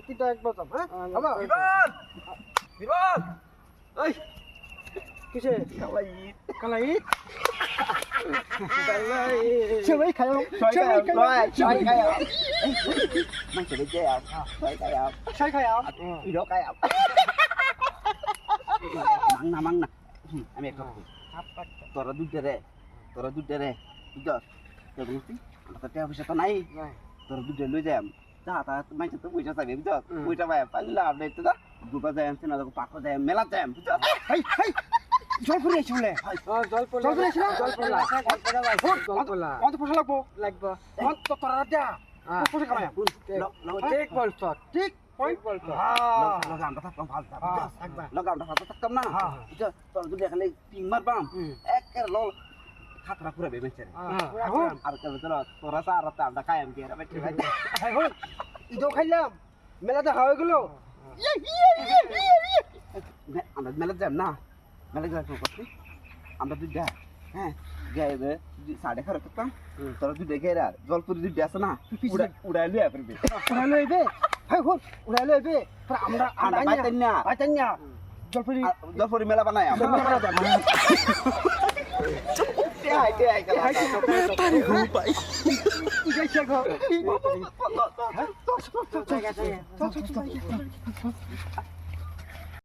তিনটা একবার যাম হ্যাঁ বাবা বিমান বিমান এই কিসে কালাই কালাই কালাই সবাই খাও Xoay kayo. Mang chỉ biết chơi à? Xoay kayo. ใช่খাও Đi đó kayo. Mang na. Ami ekor. Tora dude re. Bujar. Tuh mesti. Kata dia bisa tanai. Tora dude lu jam. Dah ta mang chỉ tôi sabi bujar. Bujar bay palla deh tu dah. Dupa jam sini ada pakko jam, mela jam. Bujar. হেই হেই জল পড়ে চলে জল পড়লা জল পড়ে ছিল জল পড়লা জল পড়লা কত পয়সা লাগবো লাগবে কত তোরা যা পয়সা কামাই ঠিক বলছ ঠিক ঠিক বলছ Lo gam tak pam falta. Lo gam tak falta kam na. Bujar. Tora dude kali timar bam. Eker lo. Khatra pura be mencari. আর কবে তোরা সারা তা আমরা কায়াম দিয়ে রে বেটি ভাই এখন ইদো খাইলাম মেলা দেখা হয়ে গেল আমরা মেলা যাব না মেলা যাওয়ার পর করছি আমরা দুইটা হ্যাঁ গাইবে 11:30 করতাম তোরা দুইটা গাইরা জলপুরি দুইটা আছে না উড়াই লইয়া পড়বে উড়াই লইবে হ্যাঁ হল উড়াই লইবে পর আমরা আমরা বাইতেন না জলপুরি জলপুরি মেলা বানাই আমরা মেলা যাব আই তারি হুপাই ইগাইছে গো জায়গা